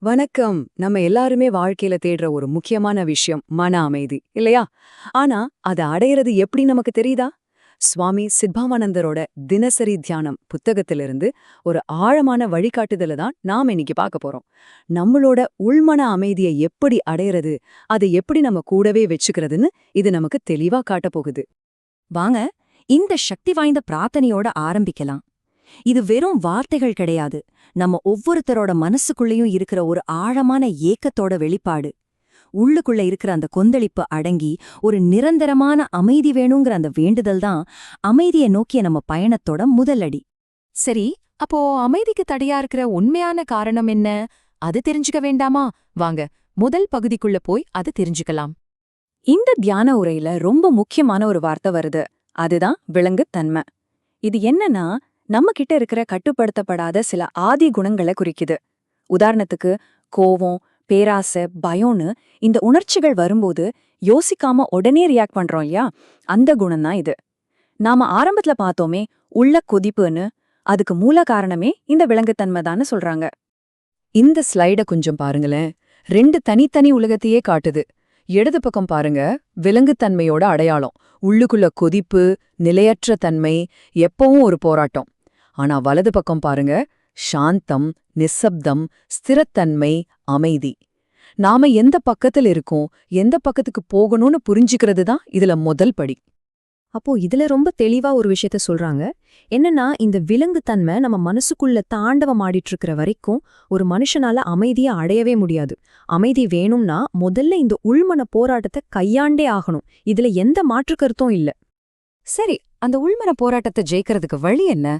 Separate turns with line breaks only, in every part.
வணக்கம். நம்ம எல்லாருமே வாழ்க்கையில தேடுற ஒரு முக்கியமான விஷயம் மன அமைதி, இல்லையா? ஆனா அத அடையறது எப்படி நமக்கு தெரியுதா? சுவாமி சித்பாவானந்தரோட தினசரி தியானம் புத்தகத்திலிருந்து ஒரு ஆழமான வழிகாட்டுதல தான் நாம இன்னைக்கு பார்க்க போறோம். நம்மளோட உள்மன அமைதியை எப்படி அடையறது, அதை எப்படி நம்ம கூடவே வச்சுக்கிறதுன்னு இது நமக்கு தெளிவா காட்டப் போகுது.
வாங்க, இந்த சக்தி வாய்ந்த பிரார்த்தனையோட ஆரம்பிக்கலாம். இது வெறும் வார்த்தைகள் கிடையாது, நம்ம ஒவ்வொருத்தரோட மனசுக்குள்ளேயும் இருக்கிற ஒரு ஆழமான ஏக்கத்தோட வெளிப்பாடு. உள்ளுக்குள்ள இருக்கிற அந்த கொந்தளிப்பு அடங்கி ஒரு நிரந்தரமான அமைதி வேணுங்கிற அந்த வேண்டுதல் தான் அமைதியை நோக்கிய நம்ம பயணத்தோட முதல் அடி.
சரி, அப்போ அமைதிக்கு தடையா இருக்கிற உண்மையான காரணம் என்ன? அது தெரிஞ்சுக்க வேண்டாமா? வாங்க, முதல் பகுதிக்குள்ள போய் அது தெரிஞ்சுக்கலாம்.
இந்த தியான உரையில ரொம்ப முக்கியமான ஒரு வார்த்தை வருது. அதுதான் விலங்குத்தன்மை. இது என்னன்னா, நம்ம கிட்ட இருக்கிற கட்டுப்படுத்தப்படாத சில ஆதி குணங்களை குறிக்குது. உதாரணத்துக்கு கோவம், பேராசை, பயம்னு இந்த உணர்ச்சிகள் வரும்போது யோசிக்காம உடனே ரியாக்ட் பண்றோம் இல்லையா? அந்த குணம் தான் இது. நாம ஆரம்பத்துல பார்த்தோமே உள்ள கொதிப்புன்னு, அதுக்கு மூல காரணமே இந்த விலங்குத்தன்மை தான்னு சொல்றாங்க. இந்த ஸ்லைட கொஞ்சம் பாருங்களேன். 2 தனித்தனி உலகத்தையே காட்டுது. இடது பக்கம் பாருங்க, விலங்குத்தன்மையோட அடையாளம். உள்ளுக்குள்ள கொதிப்பு, நிலையற்ற தன்மை, எப்பவும் ஒரு போராட்டம். ஆனா வலது பக்கம் பாருங்க, சாந்தம், நிசப்தம், ஸ்திரத்தன்மை, அமைதி. நாம எந்த பக்கத்துல இருக்கோம், எந்த பக்கத்துக்கு போகணும்னு புரிஞ்சுக்கிறது தான் இதுல முதல் படி.
அப்போ இதுல ரொம்ப தெளிவா ஒரு விஷயத்த சொல்றாங்க. என்னன்னா, இந்த விலங்குத்தன்மை நம்ம மனசுக்குள்ள தாண்டவம் ஆடிட்டு இருக்கிற வரைக்கும் ஒரு மனுஷனால அமைதியை அடையவே முடியாது. அமைதி வேணும்னா முதல்ல இந்த உள்மன போராட்டத்தை கையாண்டே ஆகணும். இதுல எந்த மாற்று கருத்தும் இல்ல.
சரி, அந்த உள்மன போராட்டத்தை ஜெயிக்கிறதுக்கு வழி என்ன?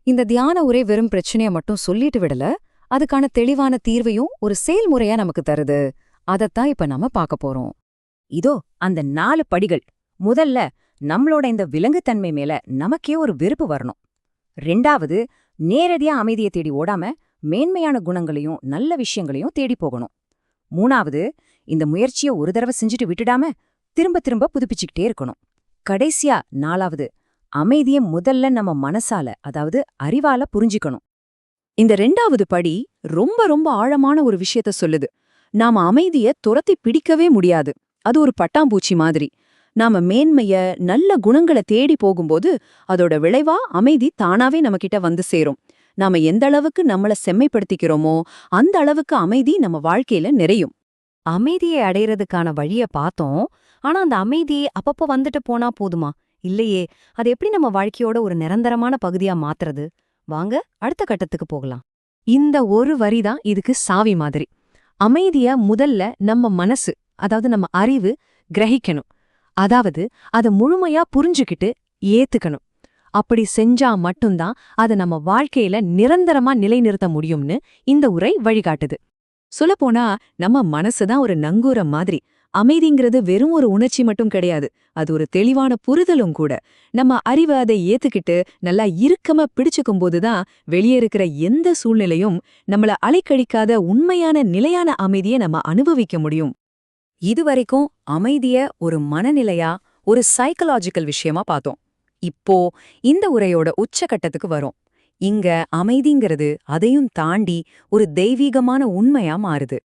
இந்த தியான உரை வெறும் பிரச்சனைய மட்டும் சொல்லிட்டு விடல, அதுக்கான தெளிவான தீர்வையும் ஒரு செயல்முறையா நமக்கு தருது. அதத்தான் இப்ப நாம பார்க்க போறோம்.
இதோ அந்த 4 படிகள். முதல்ல நம்மளோட இந்த விலங்குத்தன்மை மேல நமக்கே ஒரு வெறுப்பு வரணும். 2வது, நேரடியா அமைதியை தேடி ஓடாம மேன்மையான குணங்களையும் நல்ல விஷயங்களையும் தேடி போகணும். 3வது, இந்த முயற்சியை ஒரு தடவை செஞ்சுட்டு விட்டுடாம திரும்ப திரும்ப புதுப்பிச்சுக்கிட்டே இருக்கணும். கடைசியா 4வது, அமைதியை முதல்ல நம்ம மனசால, அதாவது அறிவால புரிஞ்சுக்கணும்.
இந்த 2வது படி ரொம்ப ரொம்ப ஆழமான ஒரு விஷயத்த சொல்லுது. நாம அமைதிய துரத்தி பிடிக்கவே முடியாது. அது ஒரு பட்டாம்பூச்சி மாதிரி. நாம மேன்மைய, நல்ல குணங்களை தேடி போகும்போது அதோட விளைவா அமைதி தானாவே நம்ம கிட்ட வந்து சேரும். நாம எந்த அளவுக்கு நம்மள செம்மைப்படுத்திக்கிறோமோ அந்த அளவுக்கு அமைதி நம்ம வாழ்க்கையில நிறையும்.
அமைதியை அடையறதுக்கான வழிய பார்த்தோம். ஆனா அந்த அமைதி அப்பப்போ வந்துட்டு போனா போதுமா? இல்லையே. அது எப்படி நம்ம வாழ்க்கையோட ஒரு நிரந்தரமான பகுதியா மாத்துறது? வாங்க, அடுத்த கட்டத்துக்கு போகலாம்.
இந்த ஒரு வரி தான் இதுக்கு சாவி மாதிரி. அமைதிய முதல்ல நம்ம மனசு, அதாவது நம்ம அறிவு கிரகிக்கணும். அதாவது அதை முழுமையா புரிஞ்சுக்கிட்டு ஏத்துக்கணும். அப்படி செஞ்சா மட்டும்தான் அதை நம்ம வாழ்க்கையில நிரந்தரமா நிலைநிறுத்த முடியும்னு இந்த உரை வழிகாட்டுது. சொல்லப்போனா நம்ம மனசுதான் ஒரு நங்கூரம் மாதிரி. அமைதிங்கிறது வெறும் ஒரு உணர்ச்சி மட்டும் கிடையாது, அது ஒரு தெளிவான புரிதலும் கூட. நம்ம அறிவை அதை ஏத்துக்கிட்டு நல்லா இறுக்கமா பிடிச்சுக்கும் போதுதான் வெளியே இருக்கிற எந்த சூழ்நிலையும் நம்மள அலைக்கழிக்காத உண்மையான நிலையான அமைதியை நம்ம அனுபவிக்க முடியும்.
இதுவரைக்கும் அமைதிய ஒரு மனநிலையா, ஒரு சைக்கலாஜிக்கல் விஷயமா பார்த்தோம். இப்போ இந்த உரையோட உச்சகட்டத்துக்கு வரோம். இங்க அமைதிங்கிறது அதையும் தாண்டி ஒரு தெய்வீகமான உண்மையா மாறுது.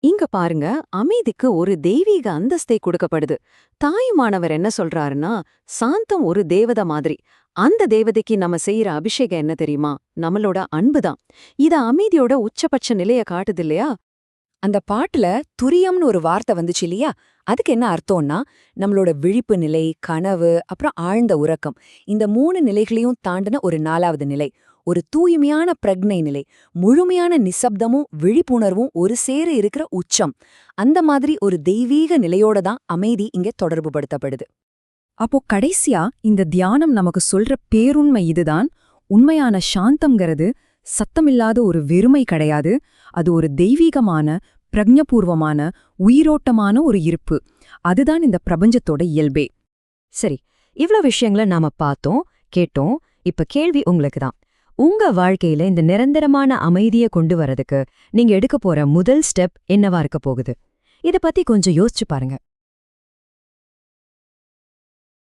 இங்க பாருங்க, அமைதிக்கு ஒரு தெய்வீக அந்தஸ்தை கொடுக்கப்படுது. தாயுமானவர் என்ன சொல்றாருன்னா, சாந்தம் ஒரு தேவதை மாதிரி. அந்த தேவதைக்கு நம்ம செய்யற அபிஷேகம் என்ன தெரியுமா? நம்மளோட அன்புதான். இத அமைதியோட உச்சபட்ச நிலைய காட்டுது இல்லையா? அந்த பாட்டுல துரியம்னு ஒரு வார்த்தை வந்துச்சு இல்லையா? அதுக்கு என்ன அர்த்தம்னா, நம்மளோட விழிப்பு நிலை, கனவு, அப்புறம் ஆழ்ந்த உறக்கம், இந்த 3 நிலைகளையும் தாண்டின ஒரு 4வது நிலை, ஒரு தூய்மையான பிரக்ஞை நிலை, முழுமையான நிசப்தமும் விழிப்புணர்வும் ஒரு சேர இருக்கிற உச்சம். அந்த மாதிரி ஒரு தெய்வீக நிலையோட தான் அமைதி இங்க தொடர்பு படுத்தப்படுது.
அப்போ கடைசியா இந்த தியானம் நமக்கு சொல்ற பேருண்மை இதுதான். உண்மையான சாந்தம்ங்கிறது சத்தமில்லாத ஒரு வெறுமை கிடையாது. அது ஒரு தெய்வீகமான, பிரக்ஞபூர்வமான, உயிரோட்டமான ஒரு இருப்பு. அதுதான் இந்த பிரபஞ்சத்தோட இயல்பே.
சரி, இவ்ளோ விஷயங்களை நாம பார்த்தோம், கேட்டோம். இப்ப கேள்வி உங்களுக்கு தான். உங்க வாழ்க்கையில இந்த நிரந்தரமான அமைதியை கொண்டு வரதுக்கு நீங்க எடுக்க போற முதல் ஸ்டெப் என்னவா இருக்க போகுது? இத பத்தி கொஞ்சம் யோசிச்சு பாருங்க.